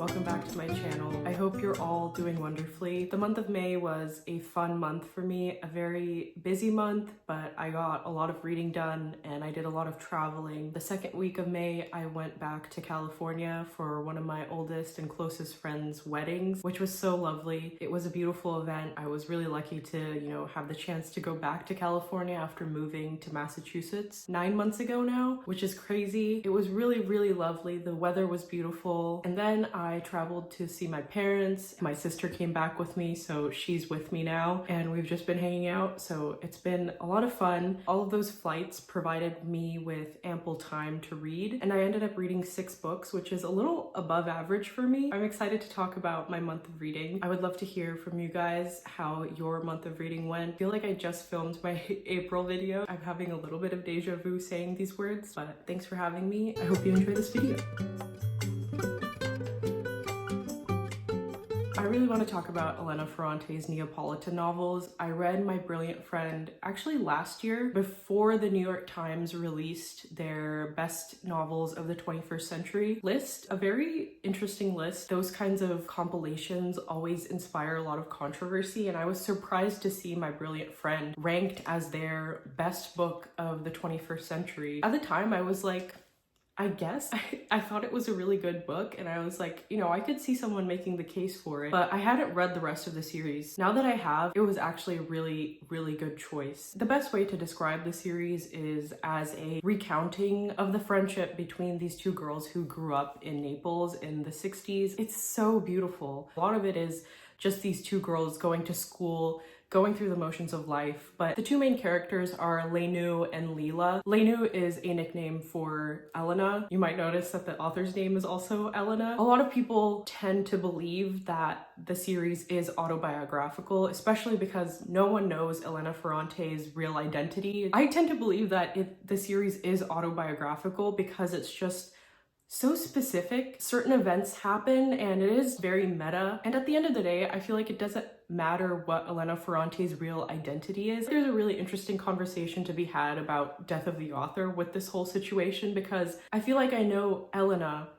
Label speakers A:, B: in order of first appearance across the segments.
A: welcome back to my channel. I hope you're all doing wonderfully. The month of May was a fun month for me, a very busy month, but I got a lot of reading done and I did a lot of traveling. The second week of May, I went back to California for one of my oldest and closest friends' weddings, which was so lovely. It was a beautiful event. I was really lucky to, have the chance to go back to California after moving to Massachusetts 9 months ago now, which is crazy. It was really, really lovely. The weather was beautiful. And then I traveled to see my parents. My sister came back with me, so she's with me now, and we've just been hanging out. So it's been a lot of fun. All of those flights provided me with ample time to read, and I ended up reading 6 books, which is a little above average for me. I'm excited to talk about my month of reading. I would love to hear from you guys how your month of reading went. I feel like I just filmed my April video. I'm having a little bit of deja vu saying these words, but thanks for having me. I hope you enjoy this video. I really want to talk about Elena Ferrante's Neopolitan novels. I read My Brilliant Friend actually last year before the New York Times released their best novels of the 21st century list. A very interesting list. Those kinds of compilations always inspire a lot of controversy, and I was surprised to see My Brilliant Friend ranked as their best book of the 21st century. At the time, I was like, I guess. I thought it was a really good book, and I was like, I could see someone making the case for it, but I hadn't read the rest of the series. Now that I have, it was actually a really, really good choice. The best way to describe the series is as a recounting of the friendship between these two girls who grew up in Naples in the 60s. It's so beautiful. A lot of it is just these two girls going to school, going through the motions of life. But the two main characters are Lenu and Lila. Lenu is a nickname for Elena. You might notice that the author's name is also Elena. A lot of people tend to believe that the series is autobiographical, especially because no one knows Elena Ferrante's real identity. I tend to believe that the series is autobiographical because it's just so specific. Certain events happen and it is very meta. And at the end of the day, I feel like it doesn't matter what Elena Ferrante's real identity is. There's a really interesting conversation to be had about death of the author with this whole situation, because I feel like I know Elena,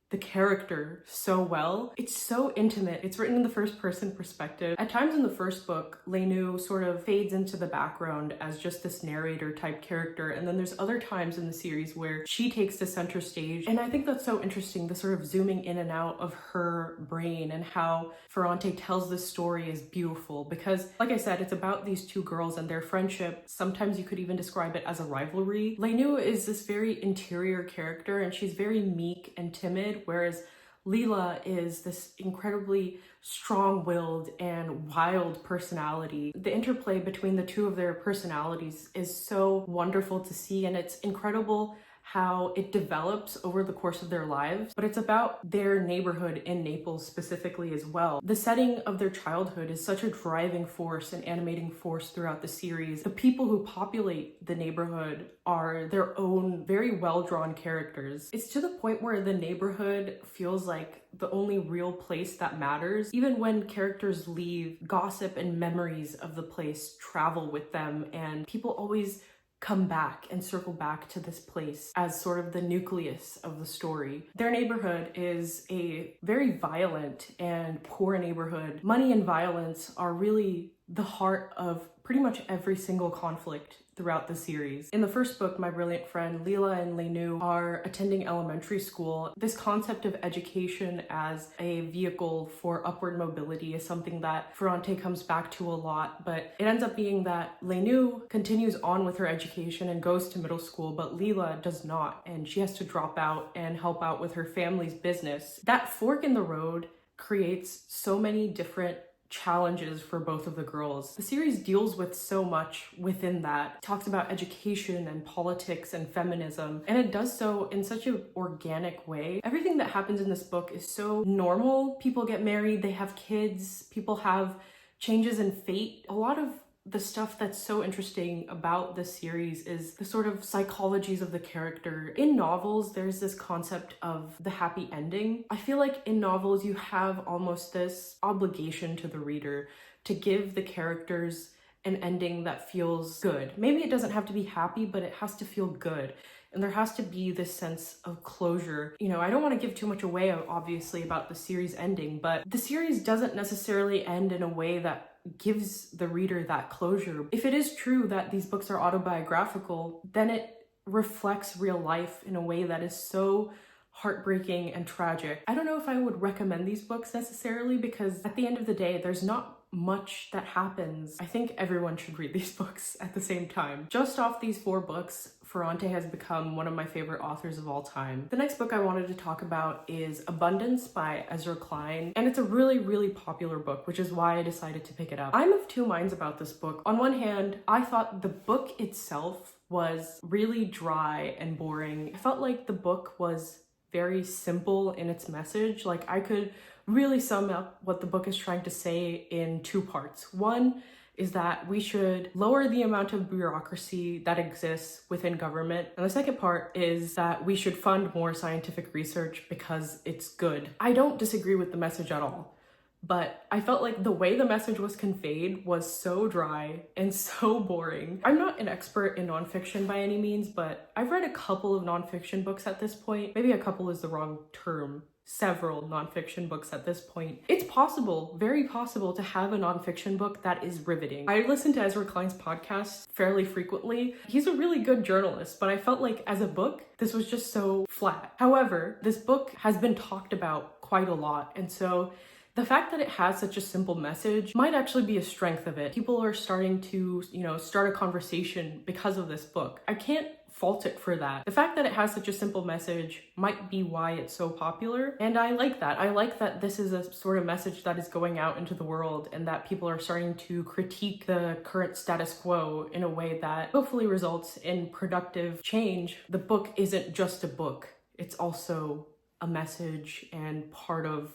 A: the character, so well. It's so intimate. It's written in the first person perspective. At times in the first book, Lenu sort of fades into the background as just this narrator type character, and then there's other times in the series where she takes the center stage, and I think that's so interesting, the sort of zooming in and out of her brain and how Ferrante tells this story is beautiful, because like I said, it's about these two girls and their friendship. Sometimes you could even describe it as a rivalry. Lenu is this very interior character, and she's very meek and timid, whereas Lila is this incredibly strong-willed and wild personality. The interplay between the two of their personalities is so wonderful to see, and it's incredible how it develops over the course of their lives, but it's about their neighborhood in Naples specifically as well. The setting of their childhood is such a driving force and animating force throughout the series. The people who populate the neighborhood are their own very well-drawn characters. It's to the point where the neighborhood feels like the only real place that matters. Even when characters leave, gossip and memories of the place travel with them, and people always come back and circle back to this place as sort of the nucleus of the story. Their neighborhood is a very violent and poor neighborhood. Money and violence are really the heart of pretty much every single conflict throughout the series. In the first book, My Brilliant Friend, Lila and Lenu are attending elementary school. This concept of education as a vehicle for upward mobility is something that Ferrante comes back to a lot, but it ends up being that Lenu continues on with her education and goes to middle school, but Lila does not, and she has to drop out and help out with her family's business. That fork in the road creates so many different challenges for both of the girls. The series deals with so much within that. It talks about education and politics and feminism, and it does so in such an organic way. Everything that happens in this book is so normal. People get married, they have kids, people have changes in fate. A lot of the stuff that's so interesting about this series is the sort of psychologies of the character. In novels, there's this concept of the happy ending. I feel like in novels, you have almost this obligation to the reader to give the characters an ending that feels good. Maybe it doesn't have to be happy, but it has to feel good. and there has to be this sense of closure. You know, I don't want to give too much away, obviously, about the series ending, but the series doesn't necessarily end in a way that gives the reader that closure. If it is true that these books are autobiographical, then it reflects real life in a way that is so heartbreaking and tragic. I don't know if I would recommend these books necessarily, because at the end of the day, there's not much that happens. I think everyone should read these books at the same time. Just off these 4 books, Ferrante has become one of my favorite authors of all time. The next book I wanted to talk about is Abundance by Ezra Klein, and it's a really, really popular book, which is why I decided to pick it up. I'm of two minds about this book. On one hand, I thought the book itself was really dry and boring. I felt like the book was very simple in its message. Like, I could really sum up what the book is trying to say in 2 parts. One is that we should lower the amount of bureaucracy that exists within government. And the second part is that we should fund more scientific research because it's good. I don't disagree with the message at all, but I felt like the way the message was conveyed was so dry and so boring. I'm not an expert in nonfiction by any means, but I've read a couple of nonfiction books at this point. Maybe a couple is the wrong term. Several nonfiction books at this point. It's possible, very possible, to have a nonfiction book that is riveting. I listen to Ezra Klein's podcast fairly frequently. He's a really good journalist, but I felt like as a book, this was just so flat. However, this book has been talked about quite a lot, and so the fact that it has such a simple message might actually be a strength of it. People are starting to, start a conversation because of this book. I can't fault it for that. The fact that it has such a simple message might be why it's so popular, and I like that. I like that this is a sort of message that is going out into the world and that people are starting to critique the current status quo in a way that hopefully results in productive change. The book isn't just a book. It's also a message and part of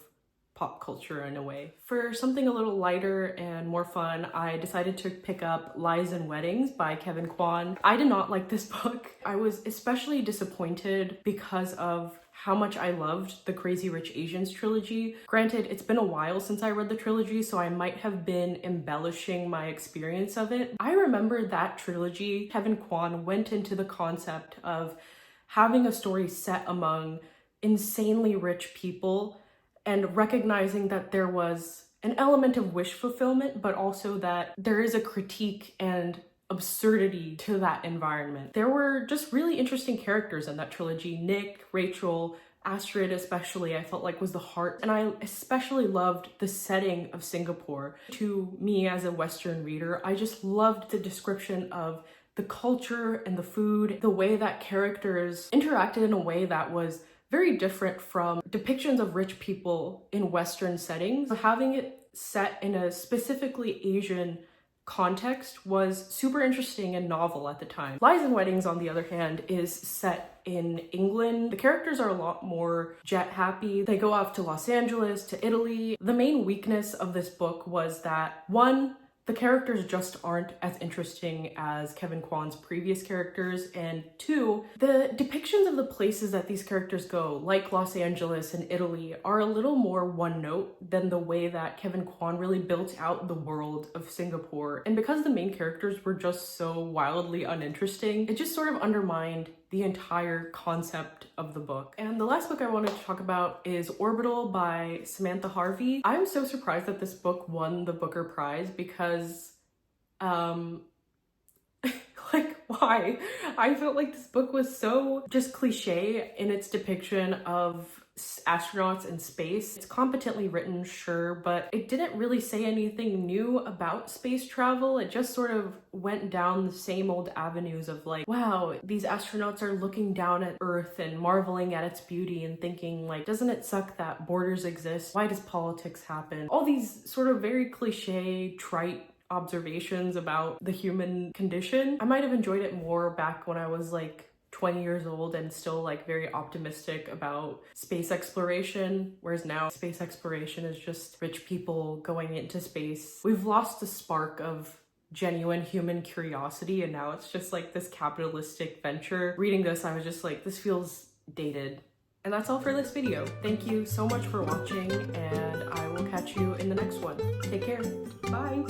A: pop culture in a way. For something a little lighter and more fun, I decided to pick up Lies and Weddings by Kwan. I did not like this book. I was especially disappointed because of how much I loved the Crazy Rich Asians trilogy. Granted, it's been a while since I read the trilogy, so I might have been embellishing my experience of it. I remember that trilogy, Kwan went into the concept of having a story set among insanely rich people and recognizing that there was an element of wish fulfillment, but also that there is a critique and absurdity to that environment. There were just really interesting characters in that trilogy. Nick, Rachel, Astrid especially, I felt like was the heart. And I especially loved the setting of Singapore. To me as a Western reader, I just loved the description of the culture and the food, the way that characters interacted in a way that was very different from depictions of rich people in Western settings. Having it set in a specifically Asian context was super interesting and novel at the time. Lies and Weddings, on the other hand, is set in England. The characters are a lot more jet happy. They go off to Los Angeles, to Italy. The main weakness of this book was that, one, the characters just aren't as interesting as Kwan's previous characters, and 2, the depictions of the places that these characters go, like Los Angeles and Italy, are a little more one note than the way that Kwan really built out the world of Singapore. And because the main characters were just so wildly uninteresting, it just sort of undermined the entire concept of the book. And the last book I wanted to talk about is Orbital by Samantha Harvey. I'm so surprised that this book won the Booker Prize because, like, why? I felt like this book was so just cliche in its depiction of astronauts in space. It's competently written, sure, but it didn't really say anything new about space travel. It just sort of went down the same old avenues of like, wow, these astronauts are looking down at Earth and marveling at its beauty and thinking like, doesn't it suck that borders exist? Why does politics happen? All these sort of very cliche, trite observations about the human condition. I might have enjoyed it more back when I was like 20 years old and still like very optimistic about space exploration, whereas now space exploration is just rich people going into space. We've lost the spark of genuine human curiosity, and now it's just like this capitalistic venture. Reading this, I was just like, this feels dated. And that's all for this video. Thank you so much for watching, and I will catch you in the next one. Take care. Bye.